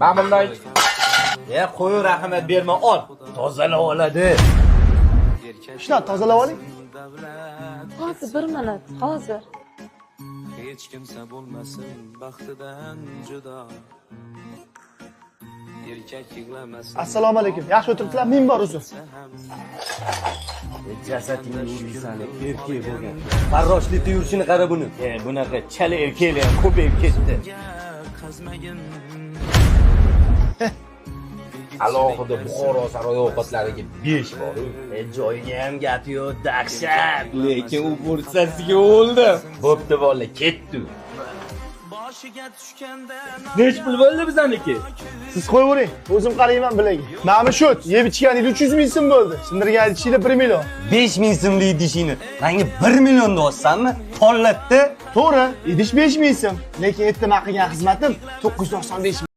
Ben bunday. Qo'y rahmat berma, ol. Tozalab oladi. Shuni tozalab oling. Hozir 1 minut, hozir. Hech kimsa bo'lmasin baxtidan judo. Erkak yig'lamasin. Assalomu alaykum. Yaxshi o'tiribsizlar? Men bor uzr. Jasadingni yurishsan, erkak bo'lgan. Farroshlikda yurishini qara buni. Bunaqa chala erkaklar ko'payib ketdi. Qazmagin. Alohida Buxoro saroy ovqatlariga 5 bor. Joyiga ham gap yo'q, dahshat. Lekin u fursatiga o'ldi. Bo'pti bola, ketdi. Boshiga tushganda Nech pul bo'ldi bizaniki? Siz qo'yavering. O'zim qarayman bilaga. Mana shu yeb ichganingiz 300 ming so'm bo'ldi. Sindirgan idishinglar 1 million. 5000 so'mlik idishingni menga 1 millionni olsanmi? Tollatdi. To'g'ri, idish 5 ming so'm. Lekin ertaman qilgan xizmatim 995 ming.